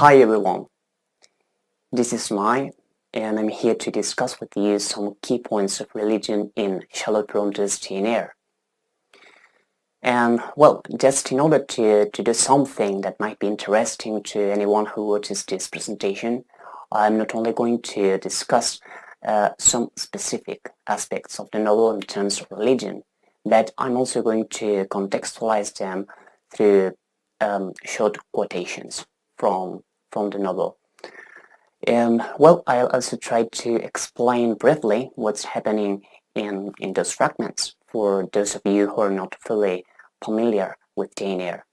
Hi everyone, this is Mai, and I'm here to discuss with you some key points of religion in Charlotte Bronte's Jane Eyre. And well, just in order to do something that might be interesting to anyone who watches this presentation, I'm not only going to discuss some specific aspects of the novel in terms of religion, but I'm also going to contextualize them through short quotations from the novel. And well, I'll also try to explain briefly what's happening in those fragments for those of you who are not fully familiar with Jane Eyre.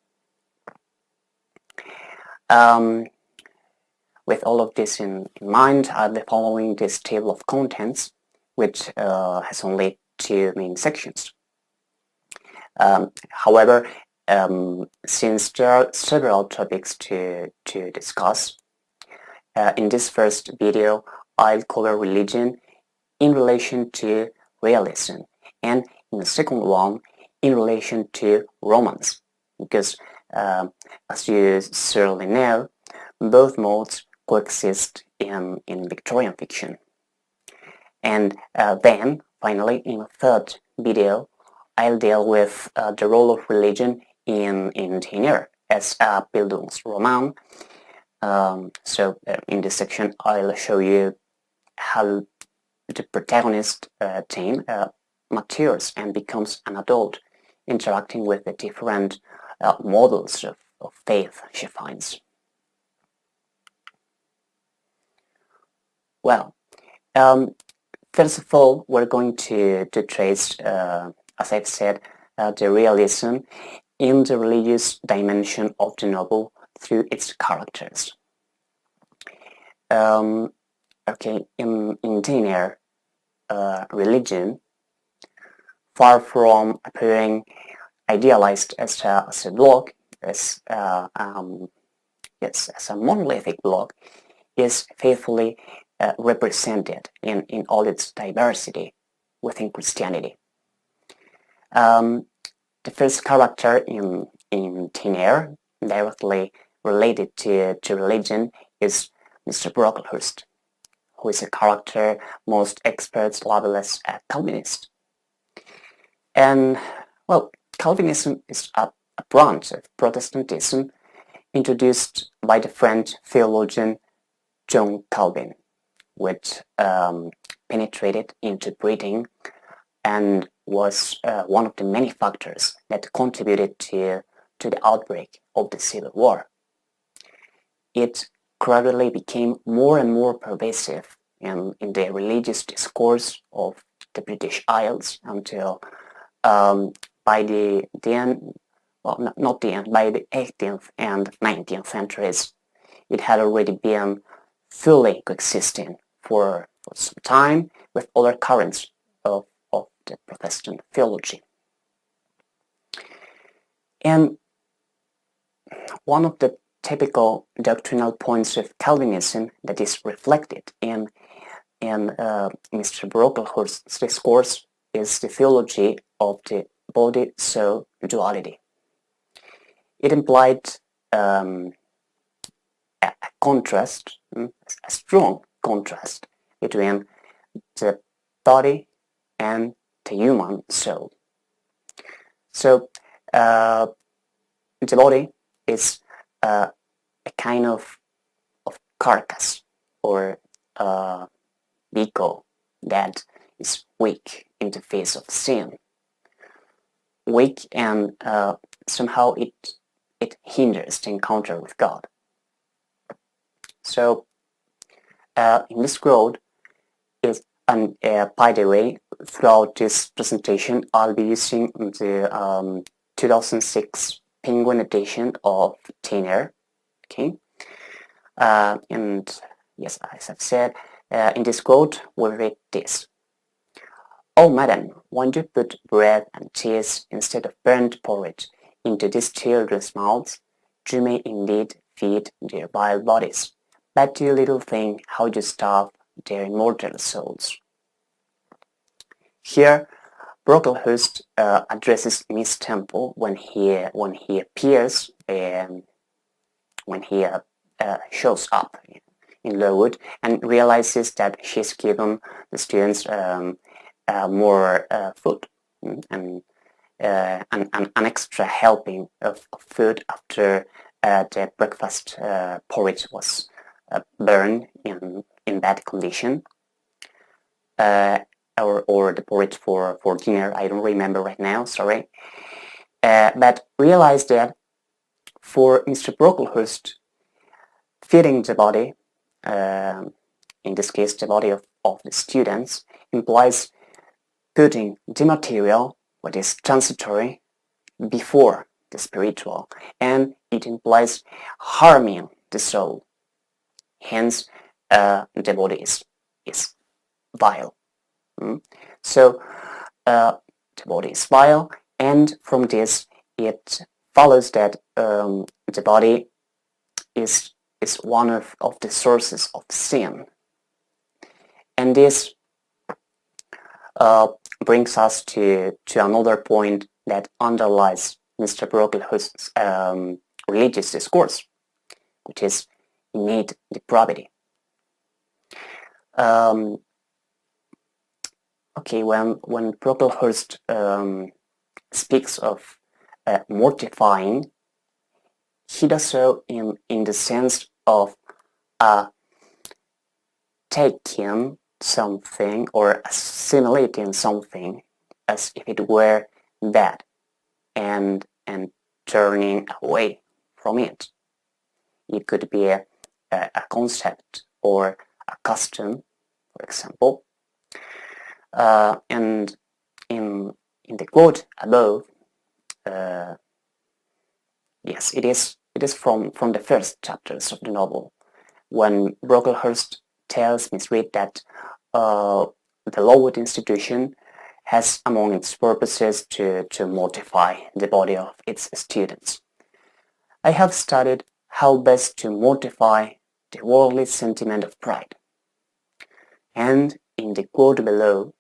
With all of this in mind, I'll be following this table of contents, which has only two main sections. However, since there are several topics to discuss, in this first video, I'll cover religion in relation to realism, and in the second one, in relation to romance, because as you certainly know, both modes coexist in Victorian fiction. And then, finally, in the third video, I'll deal with the role of religion in Jane Eyre as a Bildungsroman. So in this section, I'll show you how the protagonist, Jane, matures and becomes an adult, interacting with the different models of faith she finds. Well, first of all, we're going to trace, as I've said, the realism in the religious dimension of the novel through its characters. Okay, in Jane Eyre, religion, far from appearing idealized as a block, as a monolithic block, is faithfully represented in all its diversity within Christianity. The first character in Jane Eyre, directly related to religion, is Mr. Brocklehurst, who is a character most experts label as a Calvinist. And, well, Calvinism is a branch of Protestantism introduced by the French theologian John Calvin, which penetrated into Britain and was one of the many factors that contributed to the outbreak of the Civil War. It gradually became more and more pervasive in the religious discourse of the British Isles until by the end, well, not the end, by the 18th and 19th centuries, it had already been fully coexisting for some time with other currents of the Protestant theology. And one of the typical doctrinal points of Calvinism that is reflected in Mr. Brocklehurst's discourse is the theology of the body-soul duality. It implied a contrast, a strong contrast between the body and the human soul. So the body is a kind of carcass or vehicle that is weak in the face of sin. Weak, and somehow it hinders the encounter with God. So in this road is, and by the way, throughout this presentation, I'll be using the 2006 Penguin edition of Jane Eyre. Okay, and yes, as I've said, in this quote, we'll read this. "Oh, madam, won't you put bread and cheese instead of burnt porridge into these children's mouths? You may indeed feed their vile bodies, but do you little think how you starve their immortal souls." Here, Brocklehurst addresses Miss Temple when he appears, when he shows up in Lowood and realizes that she's given the students more food and an extra helping of food after the breakfast porridge was burned in bad condition, or the porridge for dinner. I don't remember right now, sorry. But realize that for Mr. Brocklehurst, feeding the body, in this case the body of the students, implies putting the material, what is transitory, before the spiritual, and it implies harming the soul. Hence, the body is vile. So, the body is vile, and from this it follows that the body is one of the sources of sin. And this brings us to another point that underlies Mr. Brocklehurst's religious discourse, which is innate depravity. Okay, when Brocklehurst speaks of mortifying, he does so in the sense of taking something or assimilating something as if it were bad and turning away from it. It could be a concept or a custom, for example. And in the quote above, yes, it is from the first chapters of the novel, when Brocklehurst tells Miss Reed that the Lowood institution has among its purposes to mortify the body of its students. I have studied how best to mortify the worldly sentiment of pride. And in the quote below,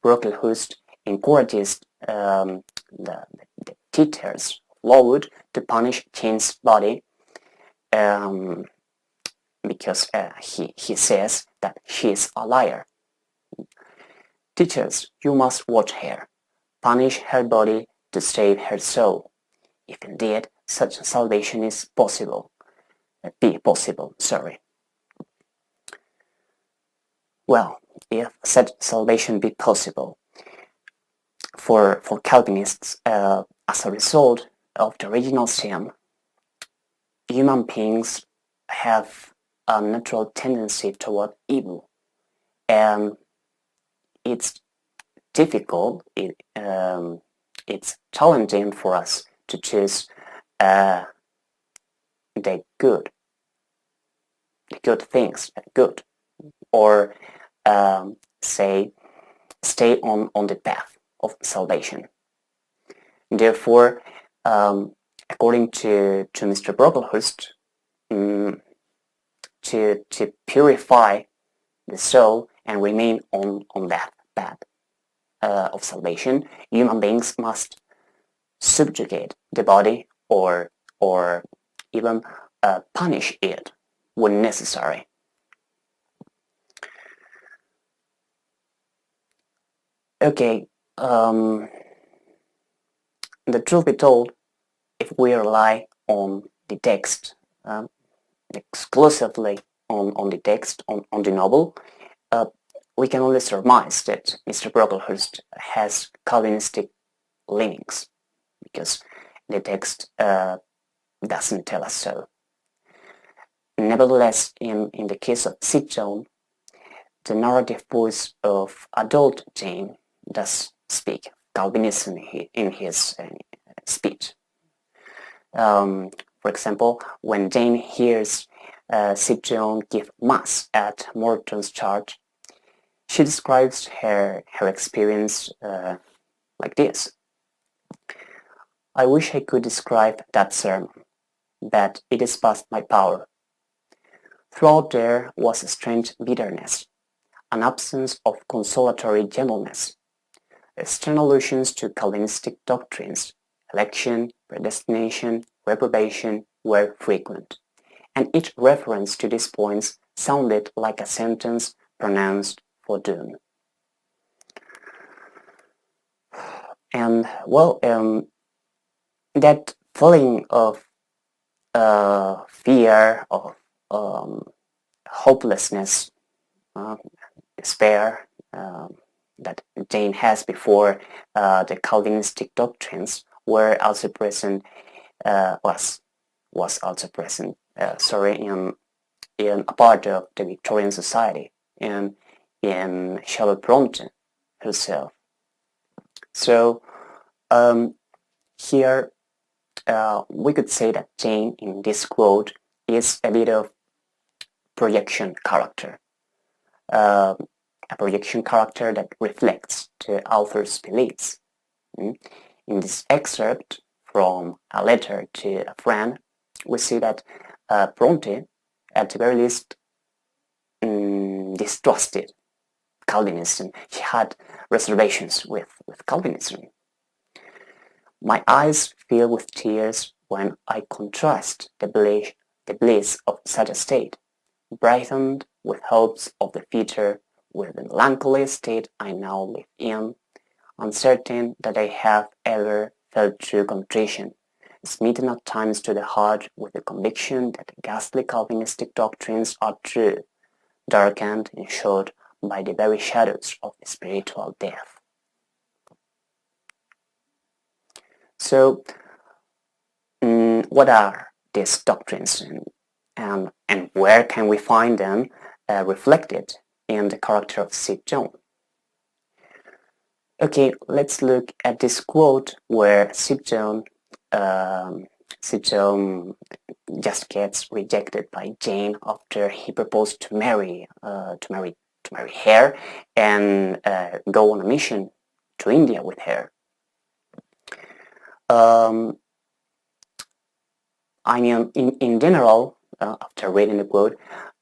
Brocklehurst encourages the teachers of Lowood to punish Jane's body because he says that she is a liar. Teachers, you must watch her, punish her body to save her soul, if indeed such salvation is possible. Well, if such salvation be possible, for Calvinists, as a result of the original sin, human beings have a natural tendency toward evil, and it's difficult, it's challenging for us to choose the good things, good, or say stay on the path of salvation. Therefore, according to Mr. Brocklehurst, to purify the soul and remain on that path of salvation, human beings must subjugate the body or even punish it when necessary. Okay, the truth be told, if we rely on the text, exclusively on the text, on the novel, we can only surmise that Mr. Brocklehurst has Calvinistic leanings, because the text doesn't tell us so. Nevertheless, in the case of Sid Jones, the narrative voice of adult Jane does speak Calvinism in his speech. For example, when Jane hears Sid Jones give mass at Morton's church, she describes her experience like this. I wish I could describe that sermon, but it is past my power. Throughout there was a strange bitterness, an absence of consolatory gentleness. Stern allusions to Calvinistic doctrines, election, predestination, reprobation, were frequent, and each reference to these points sounded like a sentence pronounced for doom. And well, that feeling of fear, of hopelessness, despair that Jane has before the Calvinistic doctrines were also present, was also present, in a part of the Victorian society and in Charlotte Bronte herself. So here we could say that Jane in this quote is a bit of projection character. A projection character that reflects the author's beliefs. In this excerpt from a letter to a friend, we see that Bronte, at the very least, distrusted Calvinism. She had reservations with Calvinism. My eyes fill with tears when I contrast the bliss of such a state, brightened with hopes of the future, with the melancholy state I now live in, uncertain that I have ever felt true contrition, smitten at times to the heart with the conviction that the ghastly Calvinistic doctrines are true, darkened, in short, by the very shadows of spiritual death. So, what are these doctrines, and where can we find them reflected in the character of St. John? Okay, let's look at this quote where St. John just gets rejected by Jane after he proposed to marry her and go on a mission to India with her. I mean, in general, after reading the quote,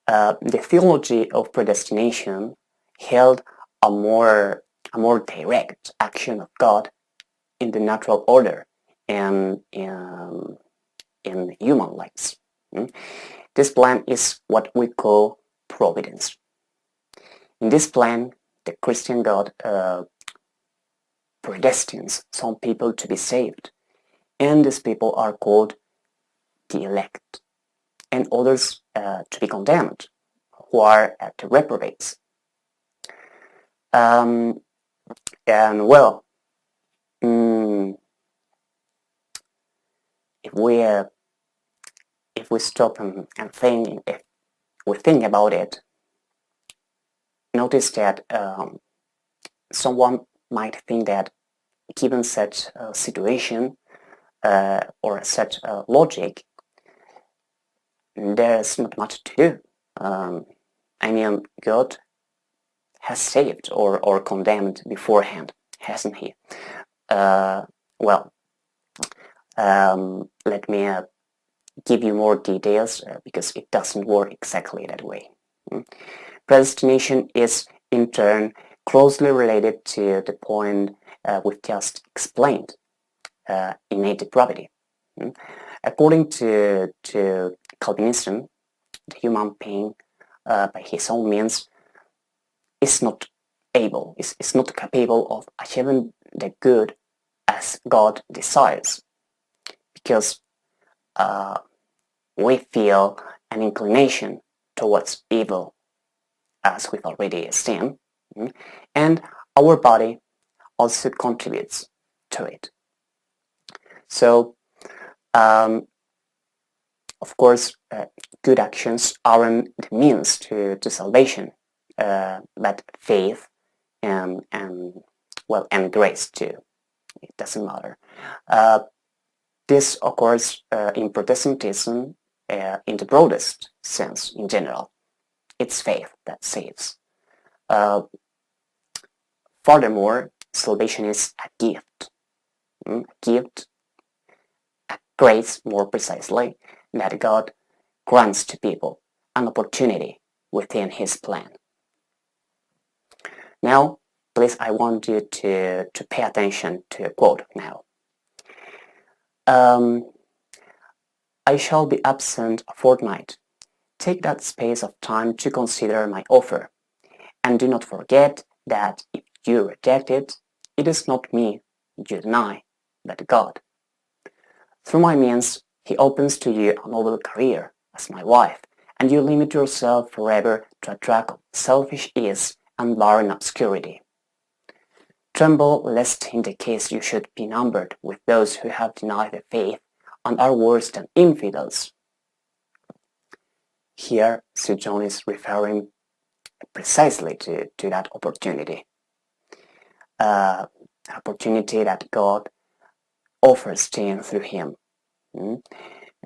the theology of predestination held a more direct action of God in the natural order and in human lives. This plan is what we call providence. In this plan, the Christian God predestines some people to be saved, and these people are called the elect, and others to be condemned, who are the reprobates. And well, if we stop and think, if we think about it, notice that someone might think that given such a situation or such a logic, there's not much to do. I mean, God has saved or condemned beforehand, hasn't he? Well, let me give you more details because it doesn't work exactly that way. Predestination is, in turn, closely related to the point we've just explained, innate depravity. According to Calvinism, the human being, by his own means, is not capable of achieving the good as God desires, because we feel an inclination towards evil, as we've already seen, and our body also contributes to it. So, of course, good actions aren't the means to salvation, but faith and grace too. It doesn't matter. This occurs in Protestantism in the broadest sense in general. It's faith that saves. Furthermore, salvation is a gift. A grace more precisely, that God grants to people an opportunity within His plan. Now, please, I want you to pay attention to a quote now. I shall be absent a fortnight. Take that space of time to consider my offer, and do not forget that if you reject it, it is not me you deny, but God. Through my means, He opens to you a noble career as my wife, and you limit yourself forever to a track of selfish ease and barren obscurity. Tremble lest in the case you should be numbered with those who have denied the faith and are worse than infidels. Here, Sir John is referring precisely to that opportunity. Opportunity that God offers Jane through him. And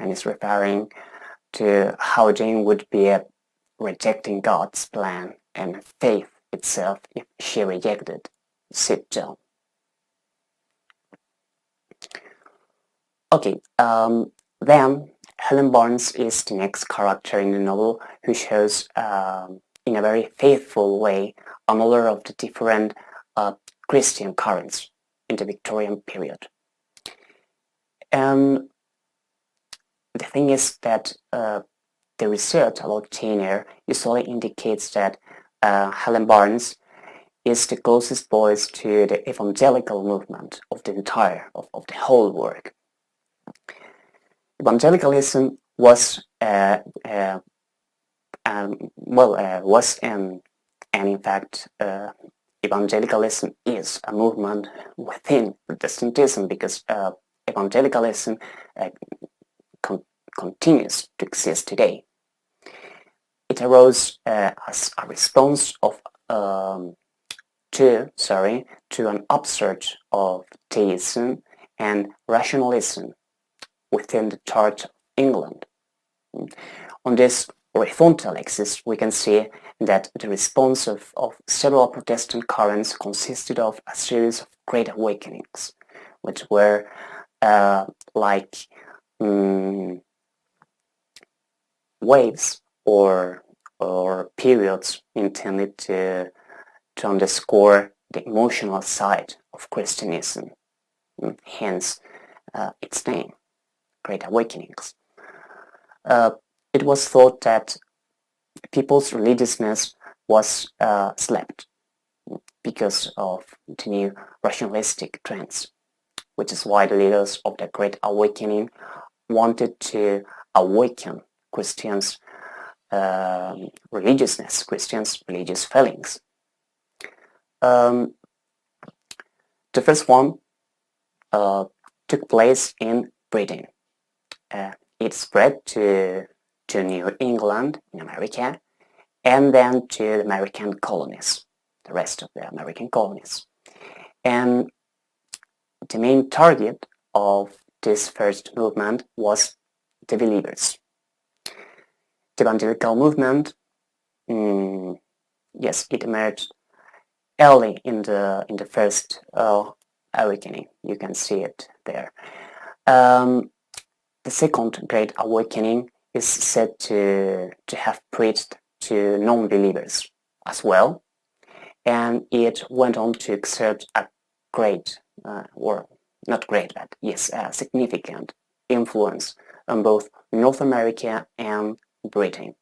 is referring to how Jane would be rejecting God's plan and faith itself if she rejected Sir John. Okay, then Helen Barnes is the next character in the novel who shows in a very faithful way another of the different Christian currents in the Victorian period. And the thing is that the research about Jane Eyre usually indicates that Helen Barnes is the closest voice to the evangelical movement of the whole work. Evangelicalism was and in fact evangelicalism is a movement within Protestantism, because evangelicalism continues to exist today. It arose as a response to an upsurge of theism and rationalism within the Church of England. On this horizontal axis, we can see that the response of several Protestant currents consisted of a series of great awakenings, which were like waves or periods intended to underscore the emotional side of Christianism, hence its name, Great Awakenings. It was thought that people's religiousness was slept because of the new rationalistic trends, which is why the leaders of the Great Awakening wanted to awaken Christians' religiousness, Christians' religious feelings. The first one took place in Britain. It spread to New England in America, and then to the American colonies, the rest of the American colonies. And the main target of this first movement was the believers. The evangelical movement, yes, it emerged early in the first awakening. You can see it there. The second Great Awakening is said to have preached to non-believers as well, and it went on to exert a great, or not great, but yes, a significant influence on both North America and Britain.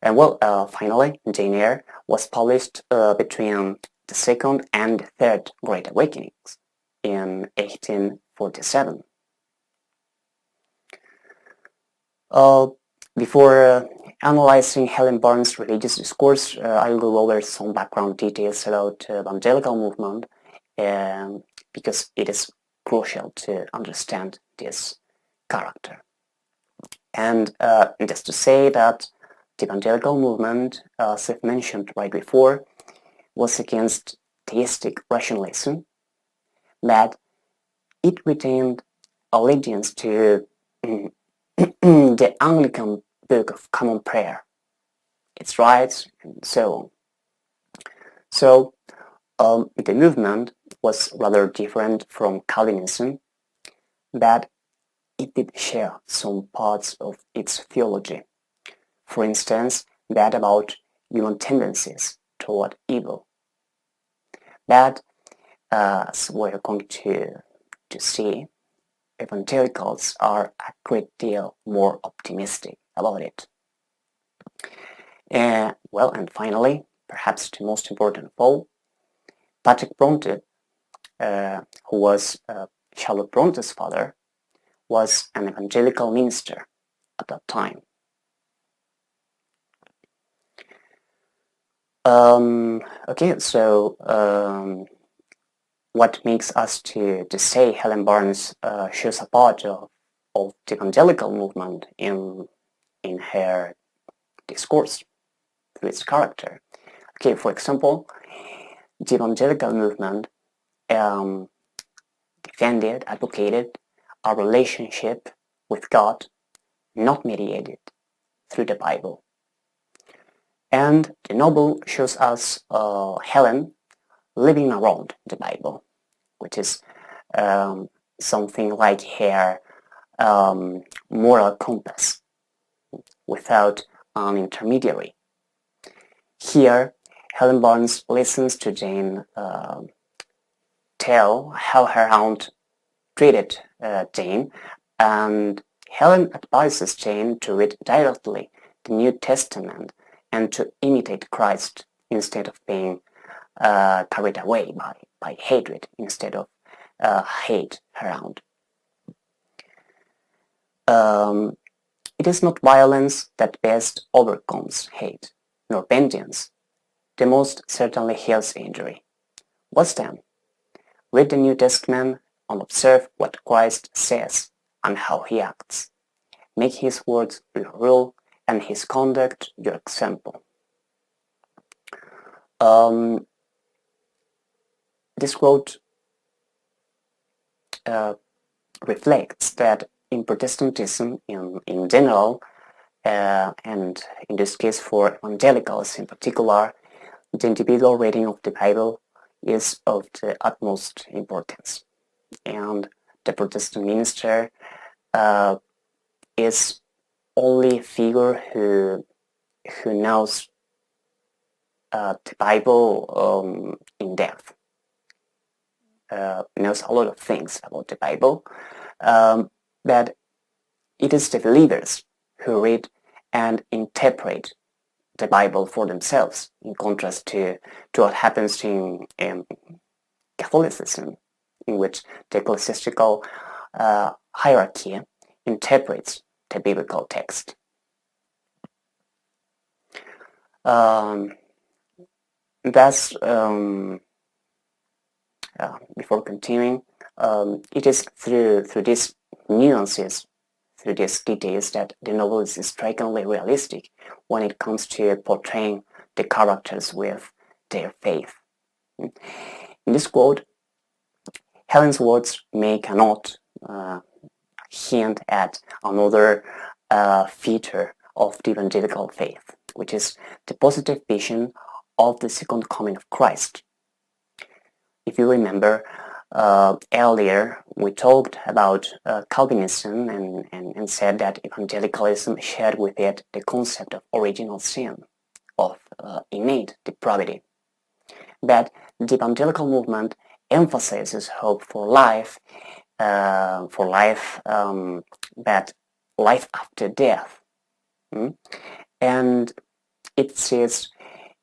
And well, finally, Jane Eyre was published between the second and the third Great Awakenings in 1847. Before analyzing Helen Barnes' religious discourse, I'll go over some background details about the evangelical movement, because it is crucial to understand this character. And just to say that the evangelical movement, as I've mentioned right before, was against theistic rationalism, but it retained allegiance to the Anglican Book of Common Prayer, its rites, and so on. So the movement was rather different from Calvinism, but it did share some parts of its theology. For instance, that about human tendencies toward evil. But as we're going to see, evangelicals are a great deal more optimistic about it. Well, and finally, perhaps the most important of all, Patrick Bronte, who was Charlotte Bronte's father, was an evangelical minister at that time. Okay, so what makes us to say Helen Barnes shows a part of the evangelical movement in her discourse, through its character. Okay, for example, the evangelical movement defended, advocated a relationship with God not mediated through the Bible. And the novel shows us Helen living around the Bible, which is something like her moral compass without an intermediary. Here, Helen Barnes listens to Jane tell how her aunt treated Jane, and Helen advises Jane to read directly the New Testament and to imitate Christ instead of being carried away by hatred instead of hate her aunt. It is not violence that best overcomes hate, nor vengeance. The most certainly heals injury. What then? Read the New Testament and observe what Christ says and how he acts. Make his words your rule and his conduct your example. This quote reflects that in Protestantism in general, and in this case for evangelicals in particular, the individual reading of the Bible is of the utmost importance. And the Protestant minister is only a figure who knows the Bible in depth, knows a lot of things about the Bible, but it is the believers who read and interpret the Bible for themselves, in contrast to what happens in Catholicism, in which the ecclesiastical hierarchy interprets the biblical text. Thus, before continuing, it is through these nuances, through these details, that the novel is strikingly realistic when it comes to portraying the characters with their faith. In this quote, Helen's words make a note, hint at another feature of the evangelical faith, which is the positive vision of the second coming of Christ. If you remember, earlier we talked about Calvinism and said that evangelicalism shared with it the concept of original sin, of innate depravity. But the evangelical movement emphasizes hope for life, but life after death. And it sees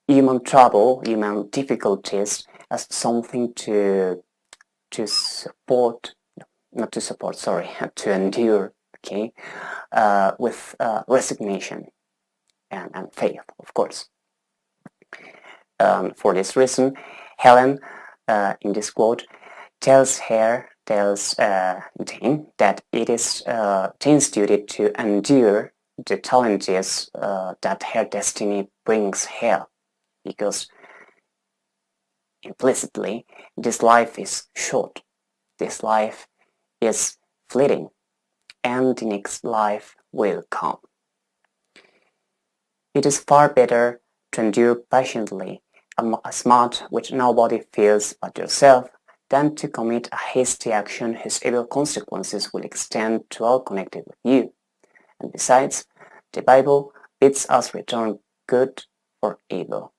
human trouble, human difficulties as something to endure, okay, with resignation and faith, of course. For this reason, Helen, in this quote, tells Jane that it is Jane's duty to endure the challenges that her destiny brings her, because implicitly this life is short, this life is fleeting, and the next life will come. It is far better to endure patiently a smart which nobody feels but yourself than to commit a hasty action whose evil consequences will extend to all connected with you. And besides, the Bible bids us return good for evil.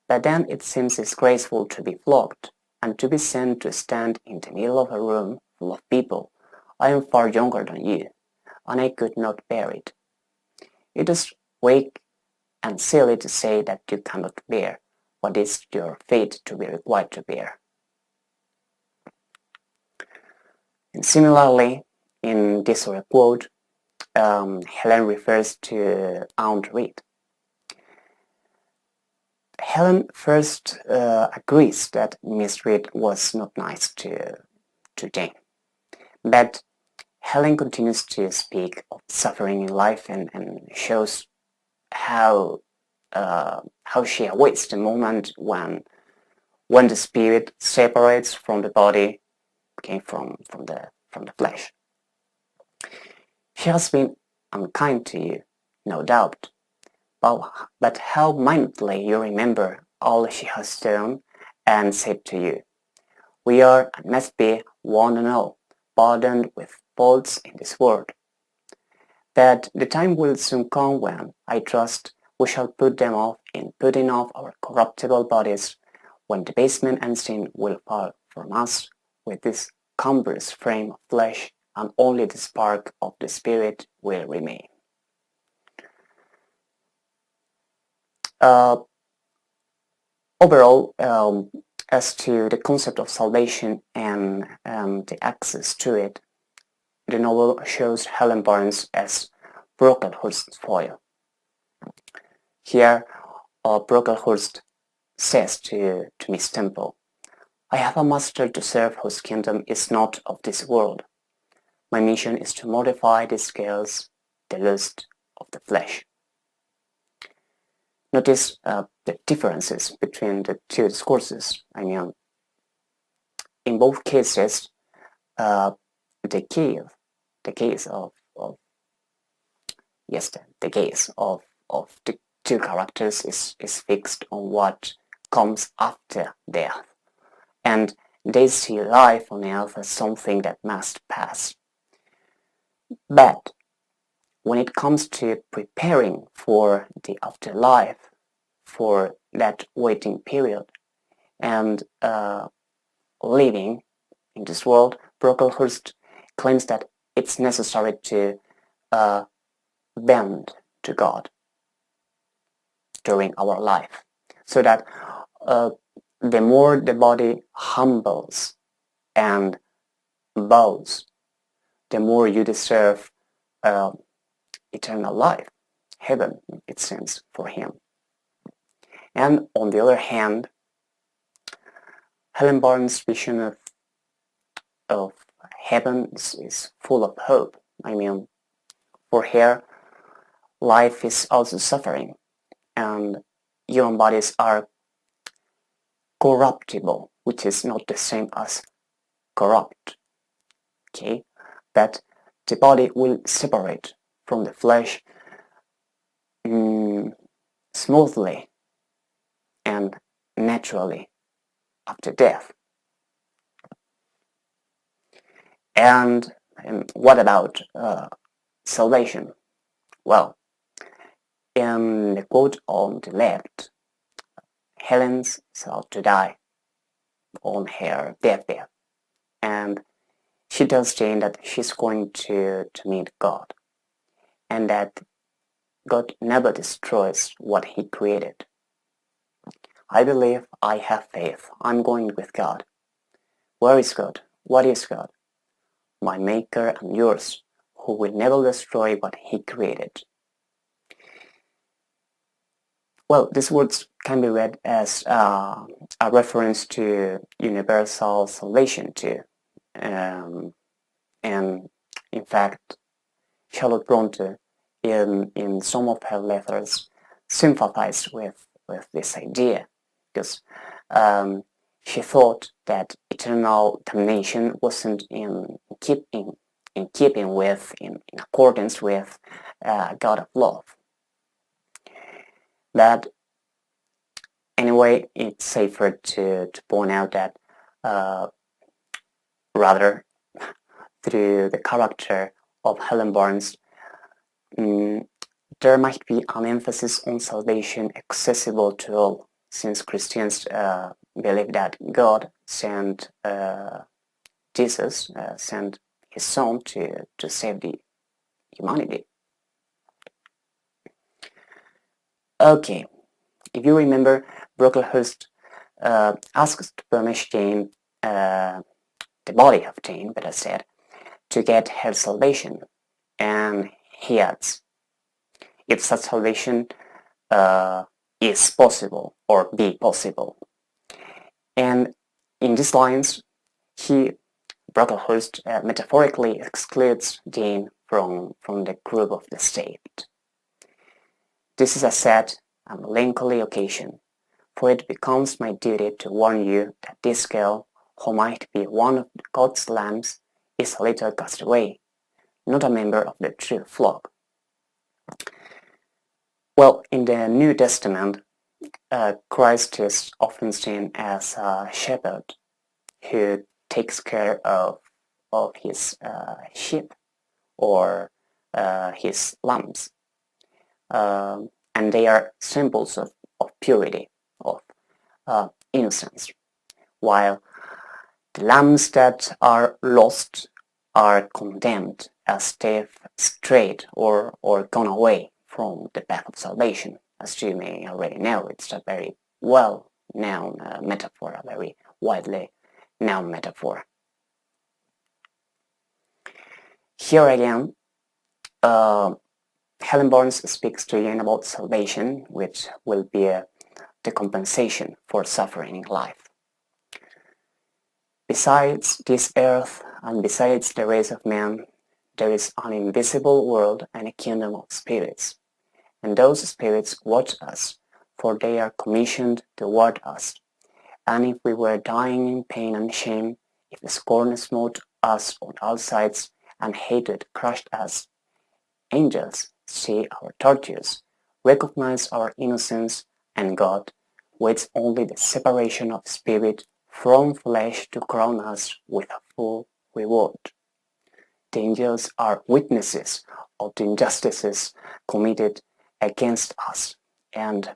But then it seems disgraceful to be flogged and to be sent to stand in the middle of a room full of people, I am far younger than you, and I could not bear it. It is weak and silly to say that you cannot bear what is your fate to be required to bear. And similarly, in this other quote, Helen refers to Aunt Reed. Helen first agrees that Miss Reed was not nice to Jane, but Helen continues to speak of suffering in life and shows how she awaits the moment when the spirit separates from the body, okay, from the flesh. She has been unkind to you, no doubt, but how minutely you remember all she has done and said to you. We are and must be one and all burdened with faults in this world. But the time will soon come when, I trust, we shall put them off in putting off our corruptible bodies, when debasement and sin will fall from us with this cumbrous frame of flesh, and only the spark of the Spirit will remain. Overall, as to the concept of salvation and the access to it, the novel shows Helen Barnes as Brocklehurst's foil. Here, Brocklehurst says to Miss Temple, I have a master to serve whose kingdom is not of this world. My mission is to mortify the scales, the lust of the flesh. Notice the differences between the two discourses. I mean, in both cases, the gaze of the two characters is fixed on what comes after death, and they see life on earth as something that must pass. But when it comes to preparing for the afterlife, for that waiting period, and living in this world, Brocklehurst claims that it's necessary to bend to God during our life, so that the more the body humbles and bows, the more you deserve eternal life, heaven, it seems, for him. And on the other hand, Helen Barnes' vision of heaven is full of hope. I mean, for her, life is also suffering, and human bodies are corruptible, which is not the same as corrupt. Okay, but the body will separate from the flesh smoothly and naturally after death. And what about salvation? Well, in the quote on the left, Helen's about to die on her deathbed, and she tells Jane that she's going to meet God, and that God never destroys what he created. I believe, I have faith, I'm going with God. Where is God? What is God? My maker and yours, who will never destroy what he created. Well, these words can be read as a reference to universal salvation too. And in fact, Charlotte Bronte, in some of her letters, sympathized with this idea, because she thought that eternal damnation wasn't in accordance with God of love. But anyway, it's safer to point out that rather through the character of Helen Barnes, there might be an emphasis on salvation accessible to all, since Christians believe that God sent Jesus, sent his son to save the humanity. Okay, if you remember, Brocklehurst asks to punish Jane, the body of Jane, better said, to get her salvation, and he adds, if such salvation is possible or be possible. And in these lines, Brocklehurst metaphorically excludes Jane from the group of the state. This is a sad and melancholy occasion, for it becomes my duty to warn you that this girl, who might be one of God's lambs, is a little castaway, not a member of the true flock. Well, in the New Testament, Christ is often seen as a shepherd who takes care of his sheep or his lambs. And they are symbols of purity, of innocence, while the lambs that are lost are condemned as they've strayed or gone away from the path of salvation. As you may already know, it's a very well-known metaphor, a very widely known metaphor. Here again, Helen Barnes speaks to Jane about salvation, which will be the compensation for suffering in life. Besides this earth and besides the race of man, there is an invisible world and a kingdom of spirits. And those spirits watch us, for they are commissioned to ward us. And if we were dying in pain and shame, if scorn smote us on all sides and hatred crushed us, angels see our tortures, recognize our innocence, and God waits only the separation of spirit from flesh to crown us with a full reward. The angels are witnesses of the injustices committed against us, and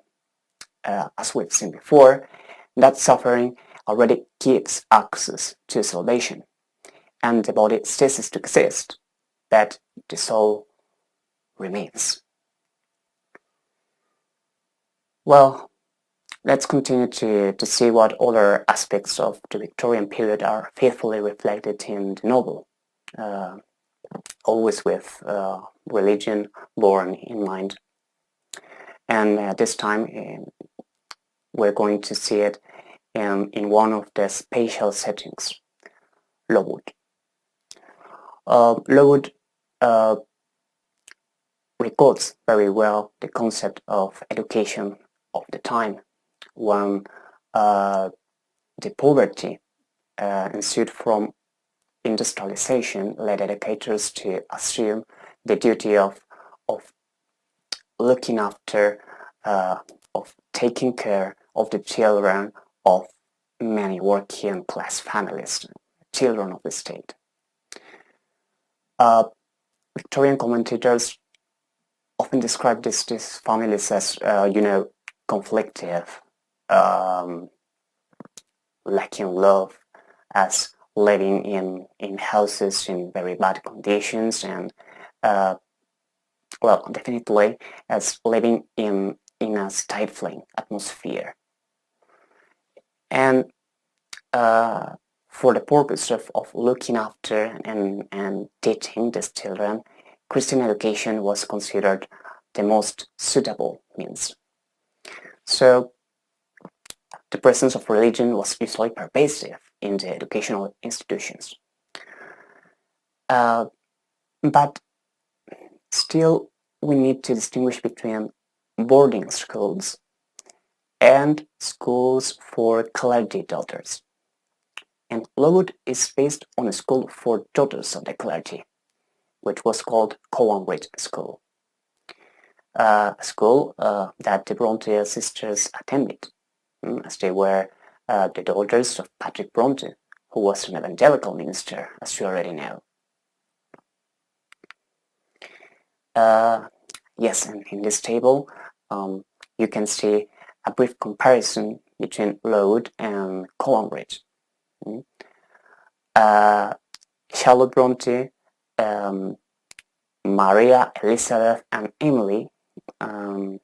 as we've seen before, that suffering already gives access to salvation, and the body ceases to exist, but the soul remains. Well, let's continue to see what other aspects of the Victorian period are faithfully reflected in the novel, always with religion born in mind. And this time we're going to see it in one of the spatial settings, Lowood. Lowood records very well the concept of education of the time, when the poverty ensued from industrialization led educators to assume the duty of looking after, of taking care of the children of many working class families, children of the state. Victorian commentators often describe these families as, conflictive, lacking love, as living in houses in very bad conditions, and definitely as living in a stifling atmosphere. And for the purpose of looking after and teaching these children, Christian education was considered the most suitable means. So the presence of religion was usually pervasive in the educational institutions. But still, we need to distinguish between boarding schools and schools for clergy daughters. And Lowood is based on a school for daughters of the clergy, which was called Cowanbridge School, a school that the Bronte sisters attended, as they were the daughters of Patrick Bronte, who was an evangelical minister, as you already know. Yes, and in this table, you can see a brief comparison between Lowood and Cowanbridge. Charlotte Bronte, Maria, Elizabeth, and Emily, her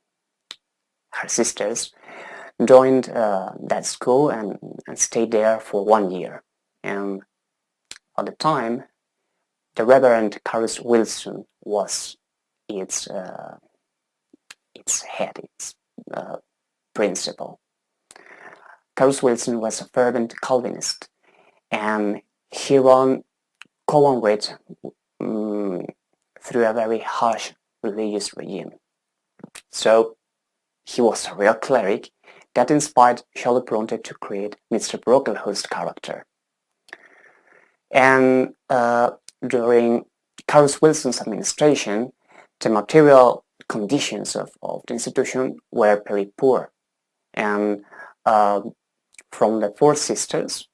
sisters, joined that school and stayed there for 1 year. And at the time, the Reverend Carus Wilson was its head, its principal. Carus Wilson was a fervent Calvinist, and he ran Cowanridge through a very harsh religious regime. So he was a real cleric that inspired Charlotte Bronte to create Mr. Brocklehurst's character. And during Carus Wilson's administration, the material conditions of the institution were very poor. And from the 4 sisters,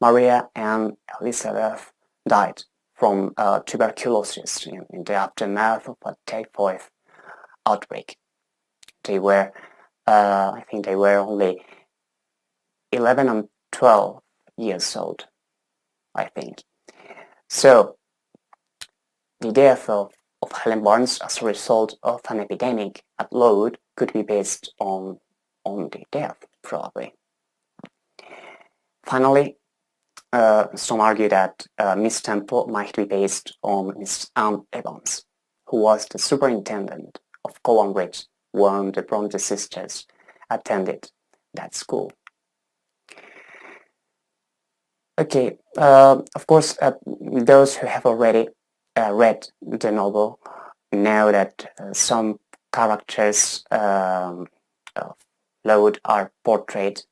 Maria and Elizabeth died from tuberculosis in the aftermath of a typhoid outbreak. They were, I think they were only 11 and 12 years old, I think. So, the death of Helen Barnes as a result of an epidemic at Lowood could be based on the death, probably. Finally, some argue that Miss Temple might be based on Miss Anne Evans, who was the superintendent of Cowanridge when the Bronte sisters attended that school. Okay, of course, those who have already read the novel know that some characters of Lowood are portrayed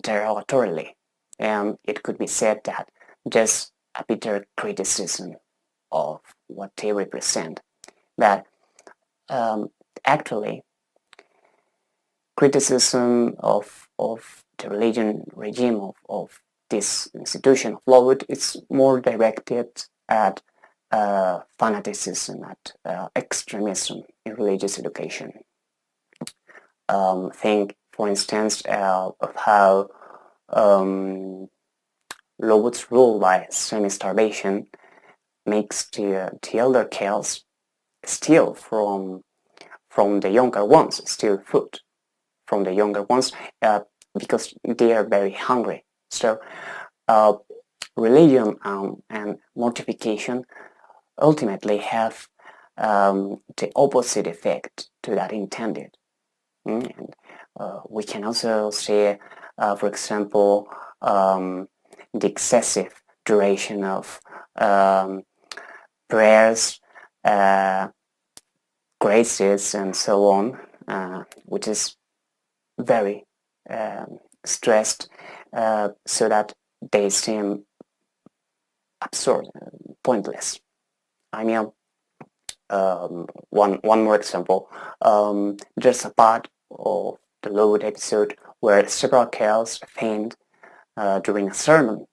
derogatorily, and it could be said that there's a bitter criticism of what they represent. But actually, criticism of the religion regime of this institution of Lowood is more directed at fanaticism, at extremism in religious education. Think, for instance, of how Lowood's rule by semi-starvation makes the elder girls steal from the younger ones, steal food from the younger ones because they are very hungry. So religion and mortification ultimately have the opposite effect to that intended. And we can also see, for example, the excessive duration of prayers, graces, and so on, which is very stressed, so that they seem absurd, pointless. I mean, one more example. There's a part of the Lowood episode where several girls faint during a sermon,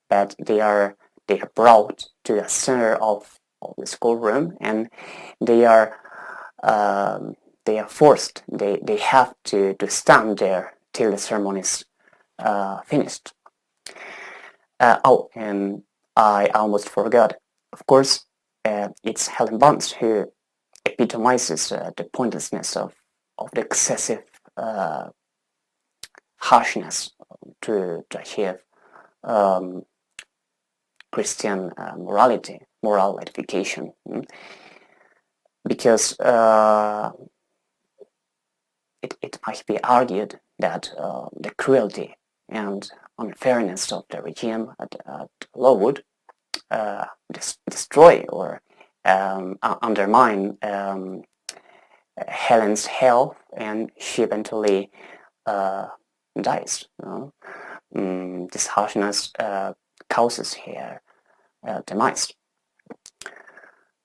but they are brought to the center of the schoolroom, and they are forced. They have to stand there till the sermon is finished. And I almost forgot. Of course, it's Helen Barnes who epitomizes the pointlessness of the excessive harshness to achieve Christian moral edification. Because it might be argued that the cruelty and unfairness of the regime at Lowood destroy or undermine Helen's health, and she eventually dies. This harshness causes her demise.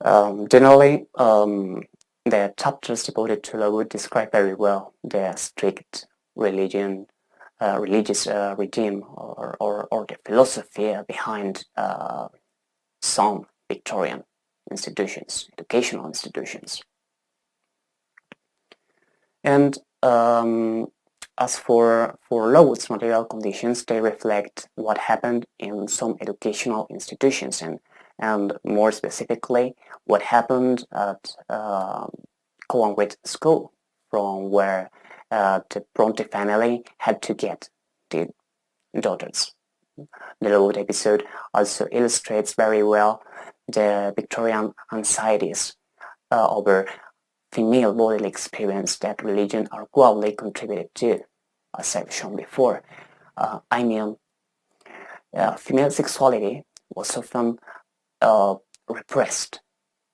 Generally, the chapters devoted to Lowood describe very well the strict religious regime or the philosophy behind some Victorian institutions, educational institutions. And As for Lowood's material conditions, they reflect what happened in some educational institutions and more specifically, what happened at Colonwith School, from where the Bronte family had to get the daughters. The Lowood episode also illustrates very well the Victorian anxieties over female bodily experience that religion arguably contributed to, as I've shown before. Female sexuality was often repressed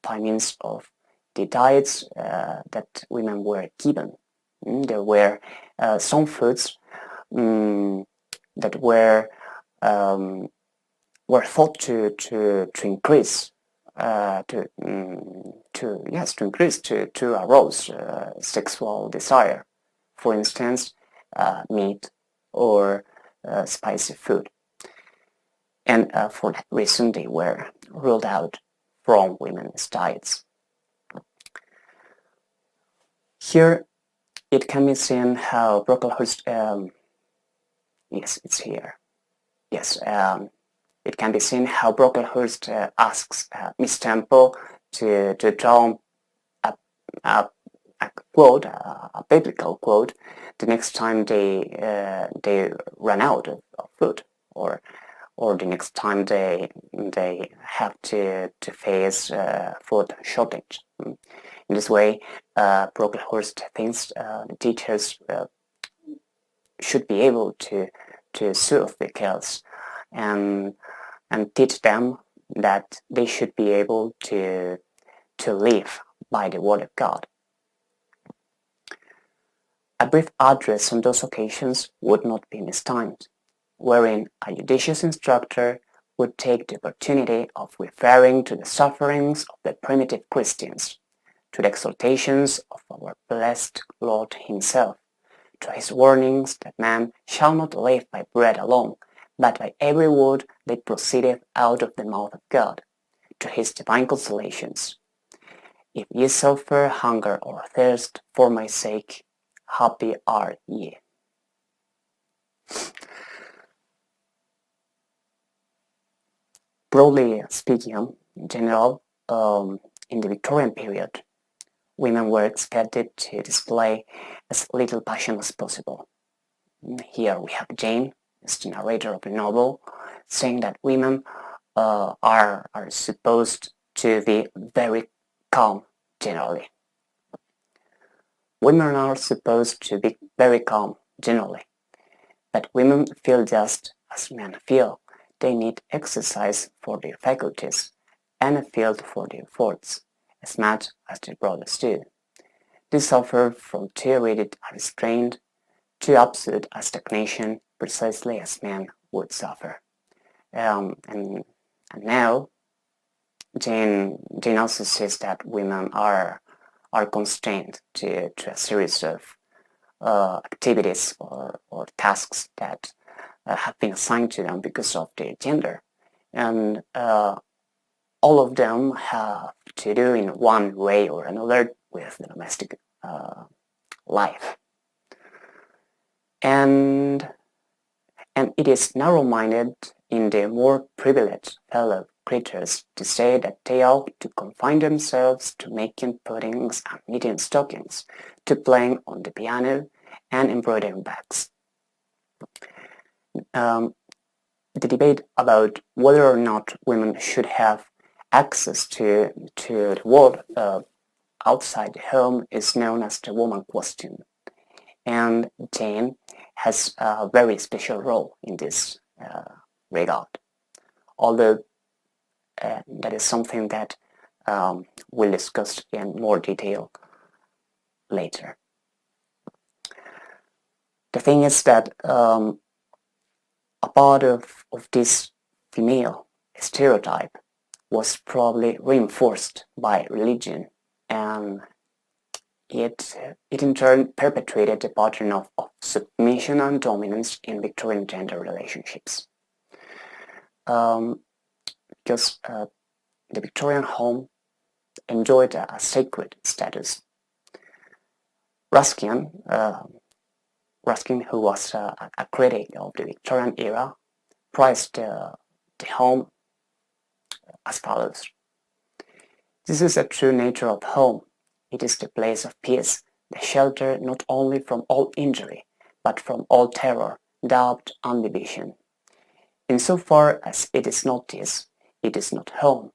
by means of the diets that women were given. There were some foods that were thought to increase to arouse sexual desire. For instance, meat or spicy food, and for that reason they were ruled out from women's diets. Here it can be seen how Brocklehurst, yes, it's here. Yes, it can be seen how Brocklehurst asks Miss Temple to draw a quote, a biblical quote, the next time they run out of food, or the next time they have to face food shortage. In this way, Brocklehurst thinks the teachers should be able to soothe the girls and teach them that they should be able to live by the word of God. A brief address on those occasions would not be mistimed, wherein a judicious instructor would take the opportunity of referring to the sufferings of the primitive Christians, to the exaltations of our blessed Lord himself, to his warnings that man shall not live by bread alone, but by every word that proceedeth out of the mouth of God, to his divine consolations. If ye suffer hunger or thirst for my sake, happy are ye. Broadly speaking, in general, in the Victorian period, women were expected to display as little passion as possible. Here we have Jane, as the narrator of the novel, saying that women are supposed to be very calm generally. Women are supposed to be very calm generally, but women feel just as men feel. They need exercise for their faculties and a field for their thoughts, as much as their brothers do. They suffer from too rigid a restraint, too absolute a stagnation, precisely as men would suffer. And now, Jane also says that women are constrained to a series of activities or tasks that have been assigned to them because of their gender, and all of them have to do in one way or another with the domestic life, and it is narrow-minded in the more privileged fellow creatures to say that they ought to confine themselves to making puddings and knitting stockings, to playing on the piano and embroidering bags. The debate about whether or not women should have access to the world outside the home is known as the woman question, and Jane has a very special role in this regard, although that is something that we'll discuss in more detail later. The thing is that a part of this female stereotype was probably reinforced by religion, and it in turn perpetuated the pattern of submission and dominance in Victorian gender relationships. Because the Victorian home enjoyed a sacred status. Ruskin Ruskin, who was a critic of the Victorian era, praised the home as follows. This is the true nature of home. It is the place of peace, the shelter not only from all injury, but from all terror, doubt, and division. In so far as it is not this, it is not home.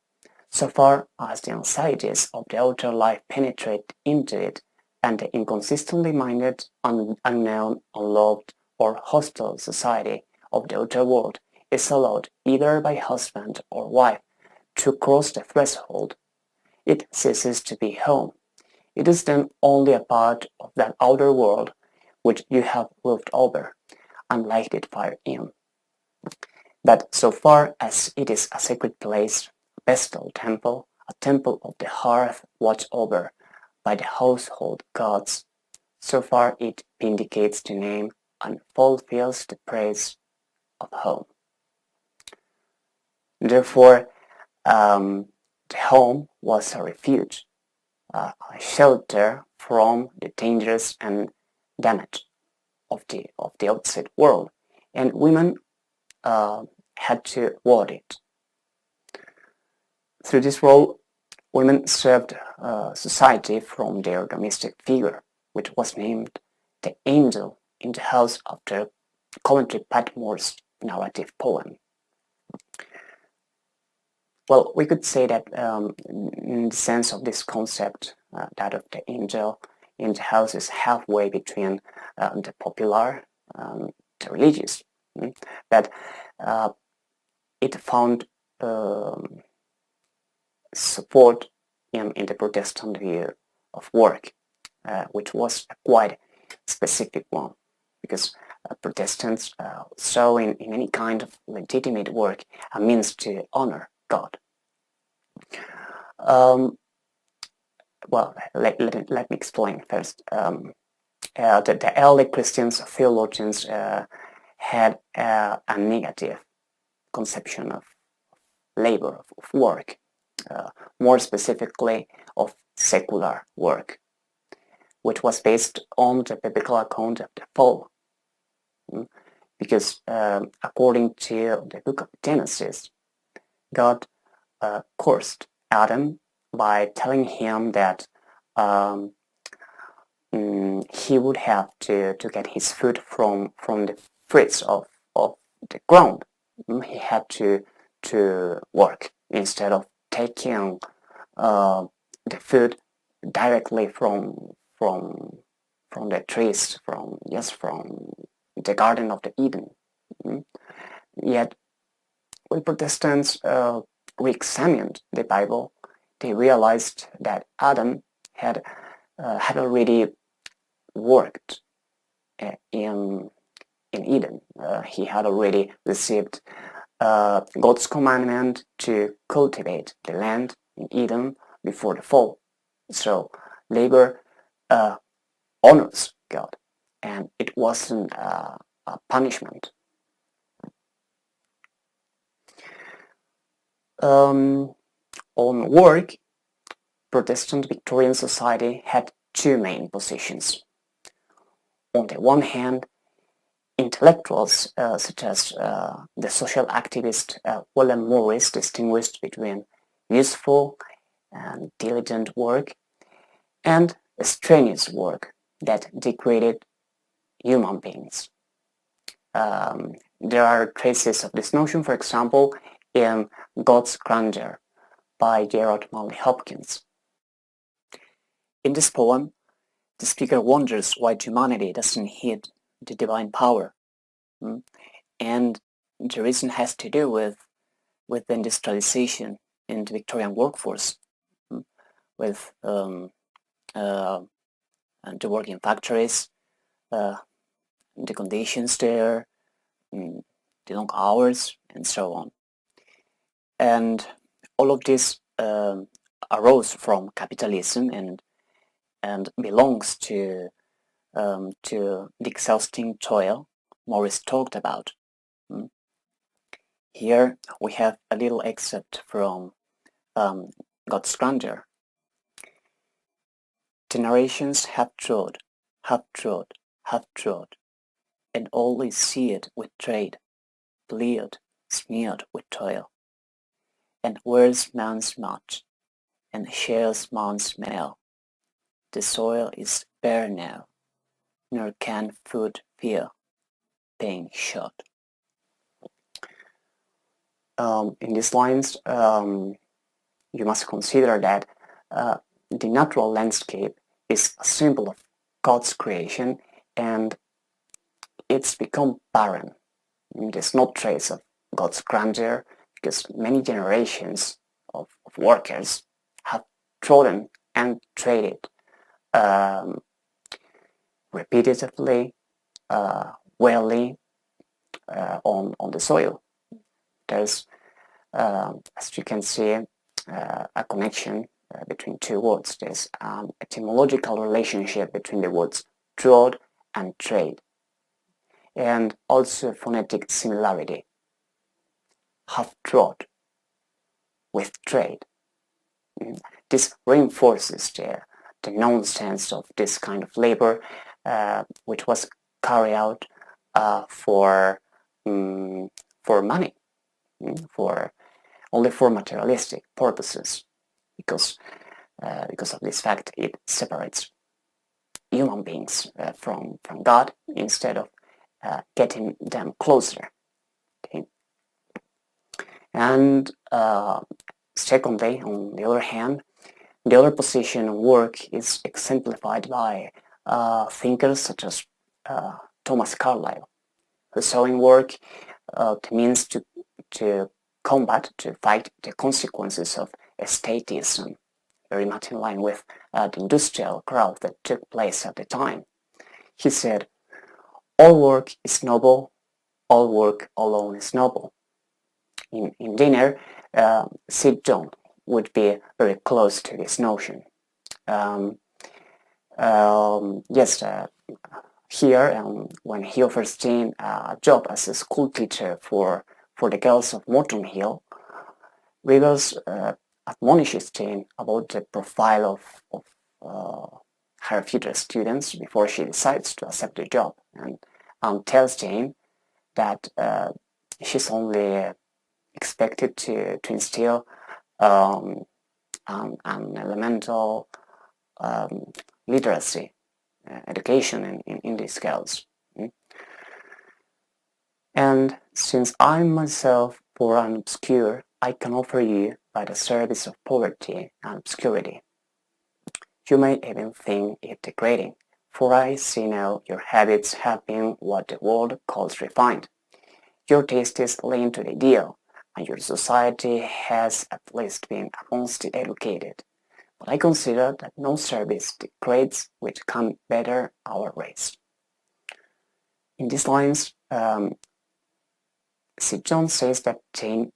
So far as the anxieties of the outer life penetrate into it, and the inconsistently minded, unknown, unloved, or hostile society of the outer world is allowed either by husband or wife to cross the threshold, it ceases to be home. It is then only a part of that outer world which you have roofed over and lighted fire in. But so far as it is a sacred place, a vestal temple, a temple of the hearth watched over by the household gods, so far it vindicates the name and fulfills the praise of home. Therefore, the home was a refuge, a shelter from the dangers and damage of the outside world, and women had to ward it. Through this role, women served society from their domestic figure, which was named the angel in the house after Coventry Patmore's narrative poem. Well, we could say that in the sense of this concept, that of the angel in the house is halfway between the popular and the religious, but it found support in the Protestant view of work, which was a quite specific one, because Protestants saw in any kind of legitimate work a means to honor God. Well, let me explain first. The early Christians theologians had a negative conception of labor, of work, more specifically of secular work, which was based on the biblical account of the fall. Because according to the book of Genesis, God cursed Adam by telling him that he would have to get his food from the fruits of the ground. He had to work instead of taking the food directly from the trees, from the Garden of the Eden. Yet, when Protestants re-examined the Bible, they realized that Adam had already worked in Eden. He had already received God's commandment to cultivate the land in Eden before the fall. So labor honors God, and it wasn't a punishment. On work, Protestant Victorian society had two main positions. On the one hand, intellectuals such as the social activist William Morris distinguished between useful and diligent work and strenuous work that degraded human beings. There are traces of this notion, for example, in God's Grandeur by Gerard Manley Hopkins. In this poem, the speaker wonders why humanity doesn't hit the divine power. And the reason has to do with the industrialization in the Victorian workforce, with the work in factories, the conditions there, the long hours, and so on. And all of this arose from capitalism and belongs to the exhausting toil Morris talked about. Here we have a little excerpt from God's Grandeur. Generations have trod, and all is seared with trade, bleared, smeared with toil, and wears man's much, and shares man's meal. The soil is bare now, nor can food fear, being shot. In these lines, you must consider that the natural landscape is a symbol of God's creation, and it's become barren. There's no trace of God's grandeur because many generations of workers have trodden and traded repetitively, well on the soil. There's, as you can see, a connection between two words. There's an etymological relationship between the words trod and trade, and also a phonetic similarity. Have trod with trade. This reinforces the nonsense of this kind of labor, which was carried out for money, only for materialistic purposes, because of this fact it separates human beings from God instead of getting them closer. Okay? And secondly, on the other hand, the other position of work is exemplified by thinkers such as Thomas Carlyle, who saw in work the means to combat, to fight the consequences of statism, very much in line with the industrial growth that took place at the time. He said, all work is noble, all work alone is noble. In dinner, Sid John would be very close to this notion. Yes, here, when he offers Jane a job as a school teacher for the girls of Morton Hill, Rivers admonishes Jane about the profile of her future students before she decides to accept the job, and tells Jane that she's only expected to instill an elemental literacy education in these girls. And since I'm myself poor and obscure, I can offer you by the service of poverty and obscurity. You may even think it degrading, for I see now your habits have been what the world calls refined. Your taste is lean to the ideal, and your society has at least been amongst the educated. But I consider that no service degrades which can better our race. In these lines, St. John says that Jane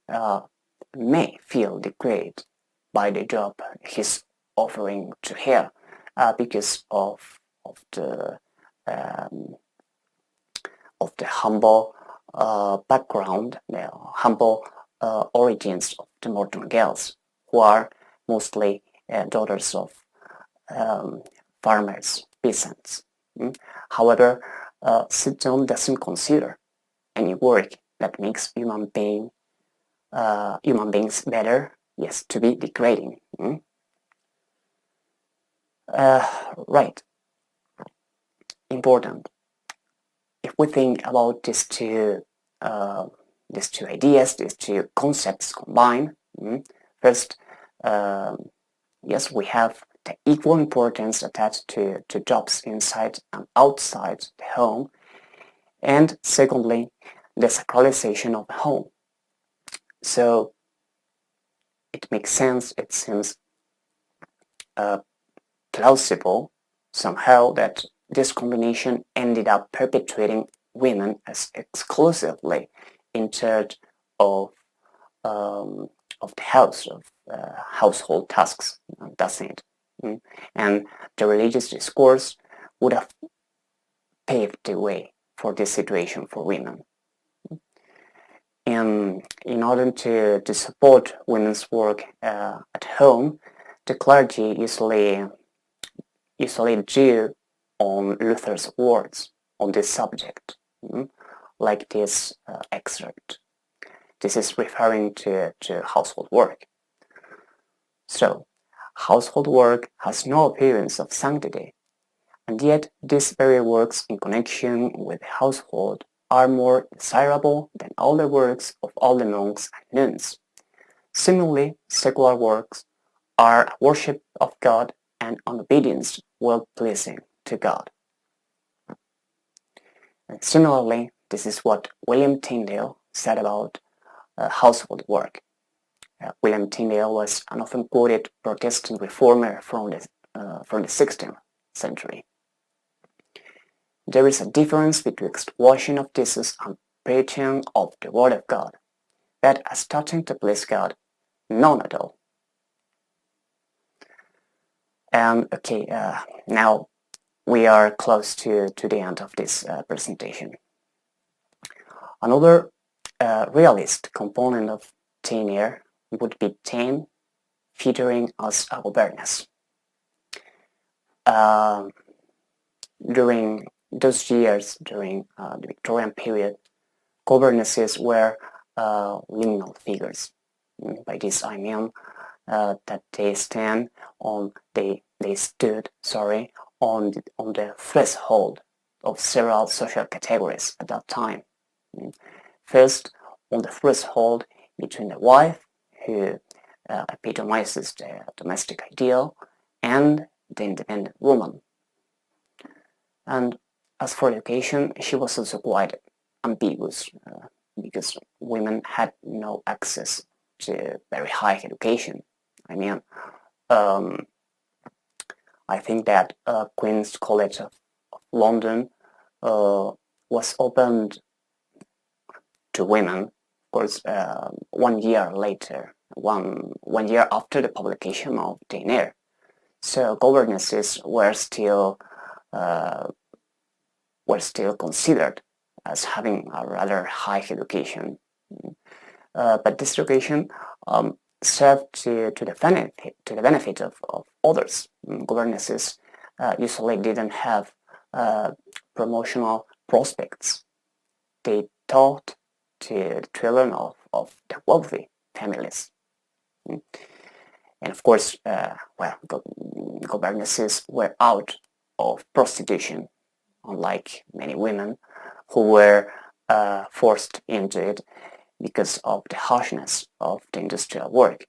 may feel degraded by the job he's offering to her because of the humble background, the humble origins of the Morton girls, who are mostly daughters of farmers, peasants. However, St. John doesn't consider any work that makes human beings better, yes, to be degrading. Right. Important. If we think about these two ideas, these two concepts combined, first, yes, we have the equal importance attached to jobs inside and outside the home, and secondly, the sacralization of the home. So it makes sense, it seems plausible somehow that this combination ended up perpetuating women as exclusively in charge of the house, of household tasks, doesn't it? And the religious discourse would have paved the way for this situation for women. And in order to support women's work at home, the clergy usually drew on Luther's words on this subject. like this excerpt. This is referring to household work. So, household work has no appearance of sanctity, and yet these very works in connection with the household are more desirable than all the works of all the monks and nuns. Similarly, secular works are a worship of God and an obedience well-pleasing to God. And similarly, this is what William Tyndale said about household work. William Tyndale was an often quoted Protestant reformer from the 16th century. There is a difference betwixt washing of dishes and preaching of the Word of God, but as touching to please God, none at all. Okay, now we are close to the end of this presentation. Another realist component of teen Eyre would be Teen featuring as a governess. During those years, during the Victorian period, governesses were liminal figures. By this I mean that they stood on the threshold of several social categories at that time. First, on the threshold between the wife, who epitomizes the domestic ideal, and the independent woman. And as for education, she was also quite ambiguous because women had no access to very high education. I mean, I think that Queen's College of London was opened to women, of course, 1 year later, one year after the publication of Jane Eyre. So governesses were still considered as having a rather high education, but this education served to the benefit of others. Governesses usually didn't have promotional prospects. They taught to the children of the wealthy families. And of course, governesses were out of prostitution, unlike many women who were forced into it because of the harshness of the industrial work.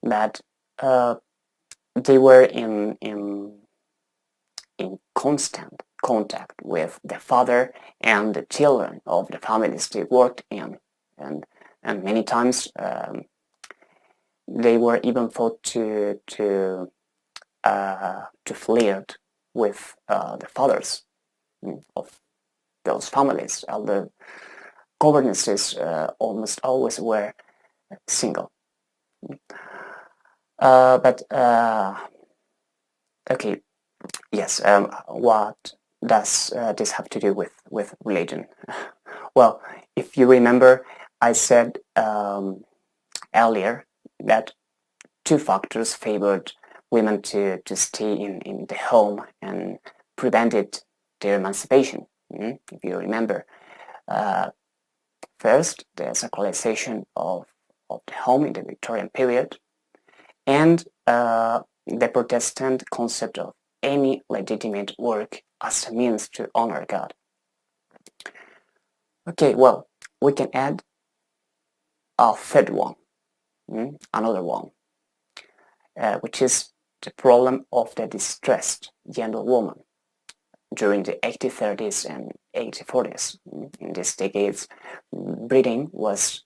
But they were in constant contact with the father and the children of the families they worked in, and many times they were even thought to flirt with the fathers of those families. The governesses almost always were single. Okay, yes. What does this have to do with religion? Well, if you remember, I said earlier that two factors favored women to stay in the home and prevented their emancipation. If you remember, first, the sacralization of the home in the Victorian period, and the Protestant concept of any legitimate work as a means to honor God. Okay, well, we can add a third one, another one, which is the problem of the distressed young woman during the 1830s and 1840s. In these decades, Britain was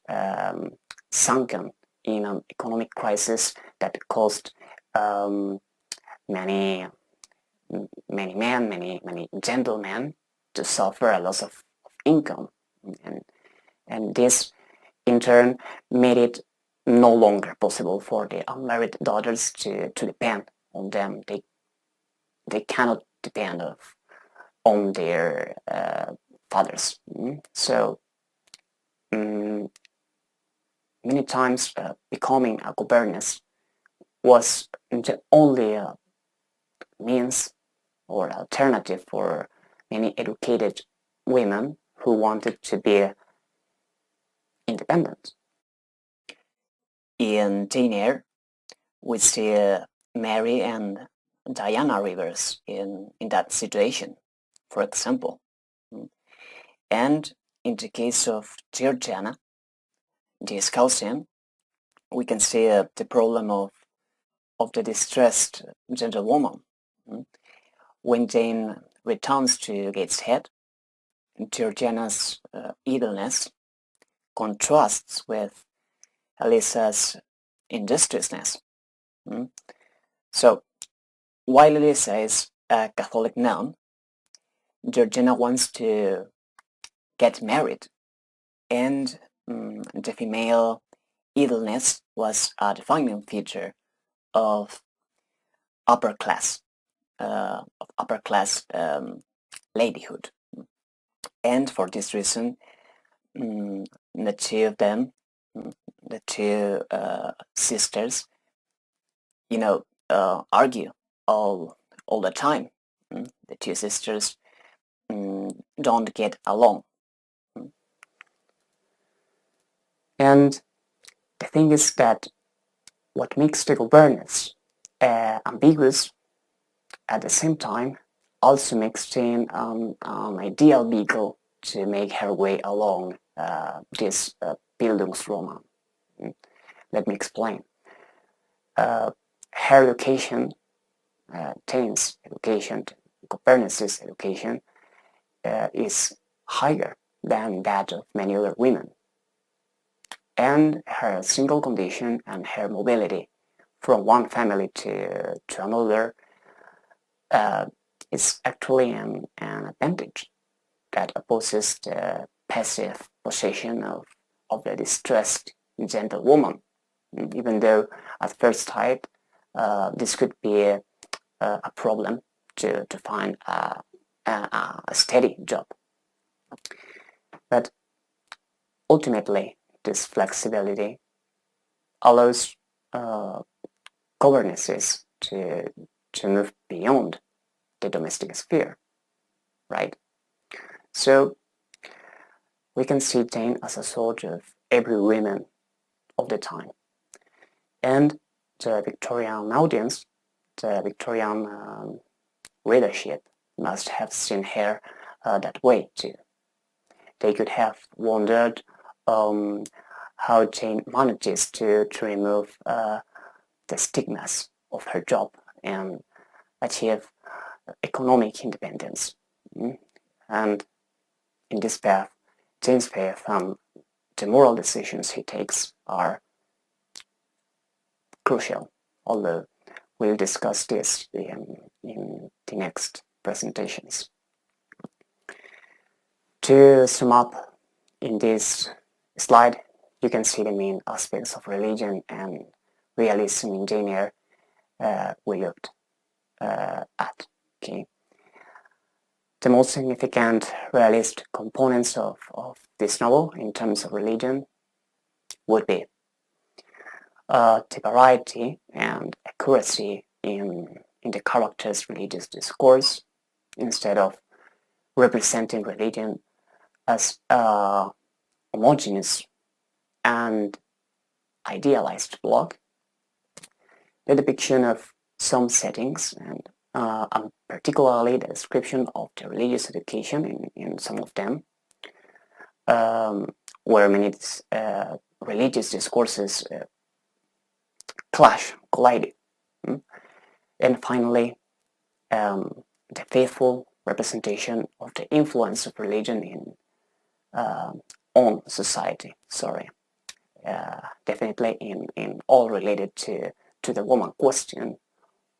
sunken in an economic crisis that caused many gentlemen to suffer a loss of income, and this in turn made it no longer possible for the unmarried daughters to depend on them. They cannot depend on their fathers. So many times becoming a governess was the only means or alternative for many educated women who wanted to be independent. In Jane Eyre, we see Mary and Diana Rivers in that situation, for example. And in the case of Georgiana, this cousin, we can see the problem of the distressed gentlewoman. When Jane returns to Gateshead, Georgiana's idleness contrasts with Elisa's industriousness. So, while Elisa is a Catholic nun, Georgiana wants to get married, and the female idleness was a defining feature of upper class ladyhood. And for this reason, the two of them, the two sisters, argue all the time. The two sisters don't get along. And the thing is that what makes the governance ambiguous at the same time also makes Jane an ideal vehicle to make her way along this Bildungsroman. Let me explain. Her education, Jane's education, Copernicus's education, is higher than that of many other women. And her single condition and her mobility from one family to another is actually an advantage that opposes the passive possession of the distressed gentlewoman, even though at first sight this could be a problem to find a steady job. But ultimately, this flexibility allows governesses to move beyond the domestic sphere, right? So we can see Jane as a sort of every woman of the time. And the Victorian audience, the Victorian readership must have seen her that way too. They could have wondered how Jane manages to remove the stigmas of her job and achieve economic independence. And in this path, Jane's path and the moral decisions he takes are crucial, although we'll discuss this in the next presentations. To sum up, in this slide, you can see the main aspects of religion and realism in Jane Eyre we looked at. Okay. The most significant realist components of this novel in terms of religion would be the variety and accuracy in the character's religious discourse, instead of representing religion as a homogeneous and idealized block. The depiction of some settings and particularly the description of the religious education in some of them, where many religious discourses collide. And finally, the faithful representation of the influence of religion on society. Definitely in all related to the woman question,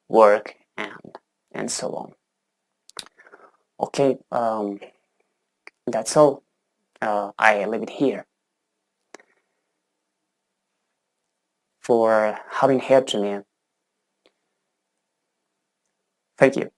work, and so on. Okay, that's all. I leave it here. For having heard to me, thank you.